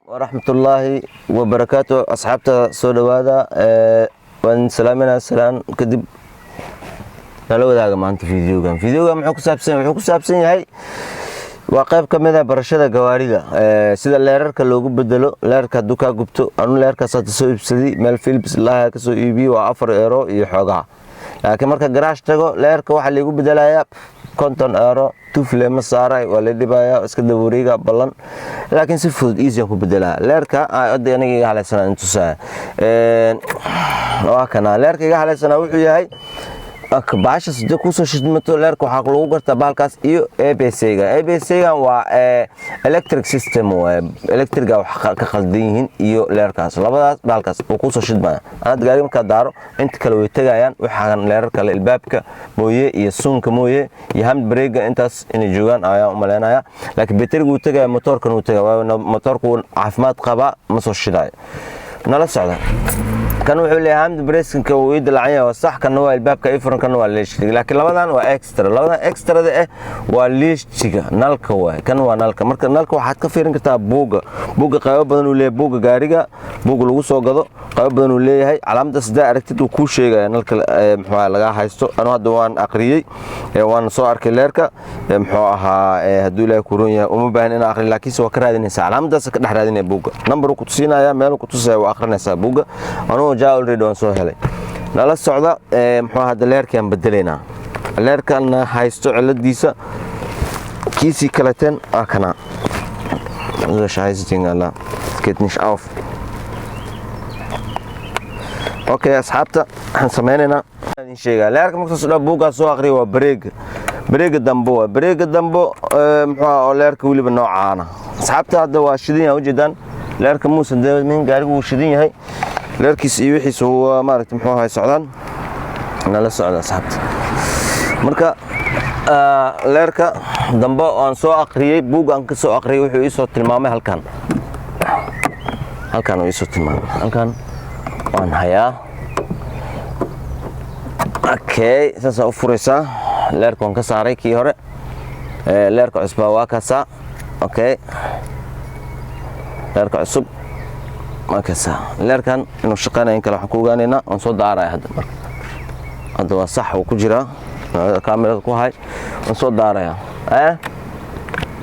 ورحمة الله وبركاته أصحابتا سودوادا وان سلامنا سلام كدب نلو داغا maanta fiidiyoga wuxuu ku saabsan yahay waa qayb kamid ah barashada gawaarida sida leerarka loogu bedelo leerarka haduu ka gubto anu leerarkaas aad soo iibsaday meel Philips ilaa ka soo iibiyo waa 4 euro iyo xoogaa laakiin marka garaash tago leerarka waxa lagu bedelayaa 50 euro tufle ma saaray waa la dhibaya iska dabooriga balan laakiin si fudud easy ku bedelaa leerka aad aniga halaysan intusaa waa kana leerka iga halaysan wuxuu yahay baasha sida ku soo shidmato leerka waxa lagu gartaa baalkaas iyo ABS-ga waa electric system waa electric-ga wax ka qaldan yihiin iyo leerkaas labadaas baalkaas oo ku soo shidmaya aad gaari marka daaro inta kale way tagayaan waxaan leerarka albaabka mooye iyo suunka mooye iyo handbrake intaas inay joogan ayaa u maleynaya laakiin batteriga uu tagay motorkan uu tagay waa motorku caafimaad qaba ma soo shidaay nala socda kan wuxuu leeyahay handbrake-ka uu idlaacay waa sax kan waa albaabka ifran kan waa leeshtiga laakiin labadan waa extra labadan extra-da waa leeshtiga nalka waa kan waa nalka marka nalka waxaad ka fiirin kartaa buuga qaybo badan uu leeyahay buuga gaariga buuga lagu soo gado qaybo badan uu leeyahay calaamada sida aragtid uu ku sheegay nalka muxuu laga haysto anu hadda waan aqriyay waan soo arkay leerka muxuu ahaa haduu ilaahay ku roon yahay uma baahan in aqri laakiin soo ka raadinaysa calaamadaas ka dhex raadinay buuga number ku tusinaya meel ku tusay waa aqrinaysa buuga anu jaa already waan soo helay nala socda muxuu hadda leerkan bedeleena leerkan haysto ciladiisa kiisi kalaten akana so shaysin ala geht nicht auf okay asxaabta waxaan sameeynaa in sheega leerka marka soo buuga soo aqri waa breega dambo muxuu leerka waliba noocaana asxaabta hadda waa shidin u jeedaan leerka muusan min gaarigu uu shidin yahay leerkiis iyo wixiis waa maaragtay muxuu ahay socdaan nala socda asxaabta marka leerka dambe aan soo aqriyay buugan ka soo aqriyay wuxuu ii soo tilmaamay halkan uu ii soo tilmaamay halkan waan hayaa okay saas u furaysaa leerka waan ka saaray kii hore leerka cusub waa kaasa okay leerka cusub markaas leerkan inuu shaqeynaa kala wax ku ogaanayna aan soo daaray hadda waa sax uu ku jira kaamirada ku hay aan soo daaraya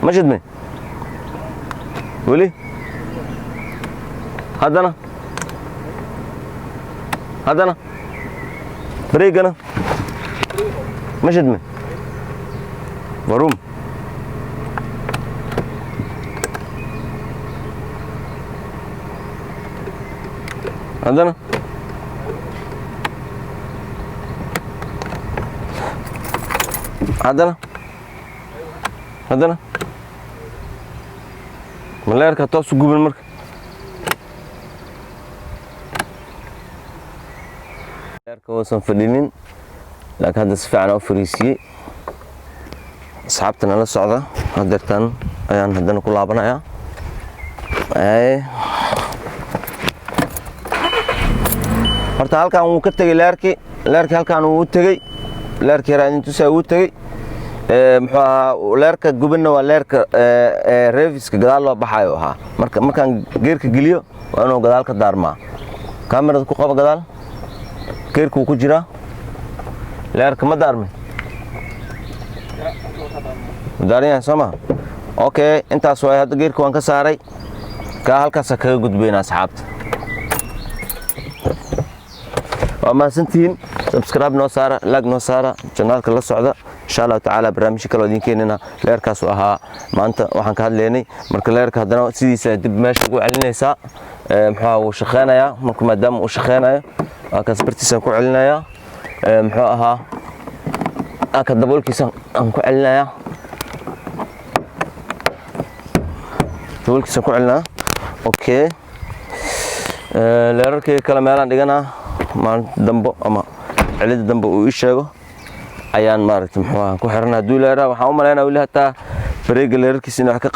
majidme wali hadana breegana majidme warum hadana maleerka toos u guban marka leerka wasan fadhinin laakiin hadda si fiican u fariisiyay asxaabta nala socda hadeertan ayaan hadana ku laabanayaa horta halkan uu ka tagay leerkii halkan uu tagay leerkii raadintu saa uu tagay muxuu leerka gubana waa leerka reviska gadaal loo baxayo ahaa markaan geerka geliyo waa inuu gadaal ka daarmaa kaamirada ku qabo gadaal geerka uu ku jira leerka ma daarmay daariyaan sama okay intaas waa hadda geerka waan ka saaray ka halkaas kaga gudbayna asxaabta وما سنتين سبسكرايب نو سارة لايك نو سارة channelka la socda insha Allah taala barnaamijka kale idin keenina leerkaas oo ahaa maanta waxaan ka hadlaynay marka leerka hadana sidiisa dib meesha ugu celinaysa muxuu shaqeynaya marka maadaama uu shaqeynayo ka sbartiisa ku celinaya muxuu ahaa aka daboolkiisa aan ku celinaya daboolkiisa ku celinaya okay leerarkii kala meelaan dhigana maan dambo ama cilada dambo uu sheego ayaan maaragtay muxuu ku xirnaa duuleera waxaan u maleynaa wali hataa breega leerkiisa inuu wax ka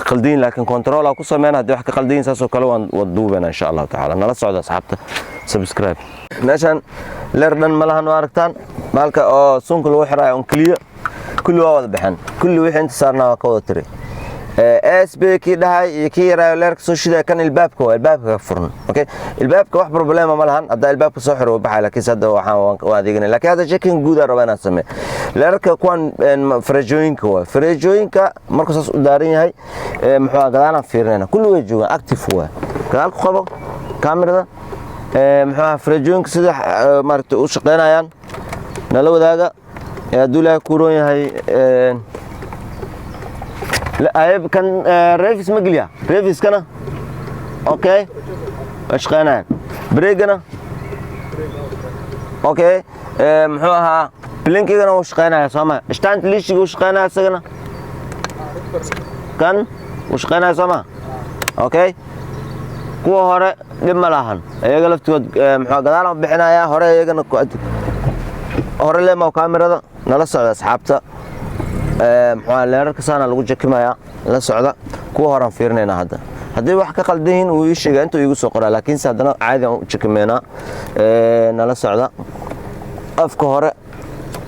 qaldiin laakiin control ku sameeyna hadii wax ka qaldiin saas oo kale waan waduubana insha Allah taala nala socda asxaabta subscribe meeshan leer dhan malahan oo aragtaan maalka oo sunka lagu xirayo on kaliya kulli waa wada baxan kulli wixii inta saarnaa ka wada tiray SB kii dhahay iyo kii yaraa leerka soo shida kan albaabka waa albaabka furan okay albaabka wax problema ma lahan hadda albaabka soo xiro baxay laakiin hadda waxaan waa adeegna laakiin hadda checking guud rabaa inaan sameeyo leerka kuwan farajooyinka waa farajooyinka marka saas u daaran yahay muxuu gadaalan fiirnayna kullu way joogaan active waa gadaal ku qabo kaamirada muxuu farajooyinka sida maaragtay u shaqeynayaan nala wadaaga hadduu ilaahay ku roon yahay ayb kan reefis ma geliya reefiskana okay ashqaanaan breegana okay muxuu ahaa blinkigana uu shaqeynaya Soomaa stand lishiga uu shaqeynaya isagana kan uu shaqeynaya Soomaa okay kuwa hore dhib ma lahan ayaga laftood muxuu gadaal bixinaya hore ayagana hore leema kaamirada nala socda asxaabta muxuu leerarka saana lagu jakimaya la socda kuwa horan fiirnayna hadii wax ka qaldan uu ii sheegay intuu igu soo qoraa laakiin sadana caadi aan u jakimeena nala socda afka hore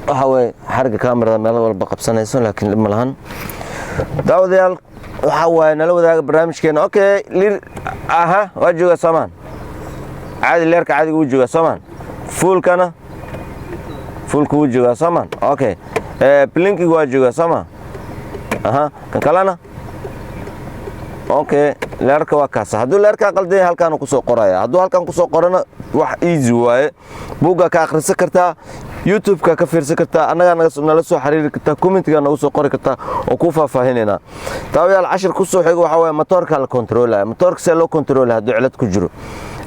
waxa way xarga kaamirada meel walba qabsanayso laakiin ma lahan daawadayaal waxa way nala wadaaga barnaamijkeena okay lir aha waa jooga Soomaan caadi leerka caadi uu jooga Soomaan fuulkana fuulku uu jooga Soomaan okay blinking waa jooga Soomaa aha kan kalena okay leerka waa kaas haduu leerka qaldan halkaan ku soo qoraya haduu halkaan ku soo qorana wax easy waaye buuga ka akhrisan kartaa YouTube-ka ka fiirsan kartaa anaga nala soo xiriiri kartaa comment-ga nagu soo qori kartaa oo ku faahfaahinayna taawiyaal 10 ku soo xigo waxa way motorka la control motorka see loo control haduu cilad ku jiro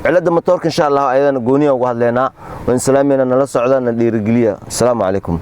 cilada motorka insha Allah ayadana gooniya ugu hadleena waan salaameena nala socdana dhiirigeliya assalaamu calaykum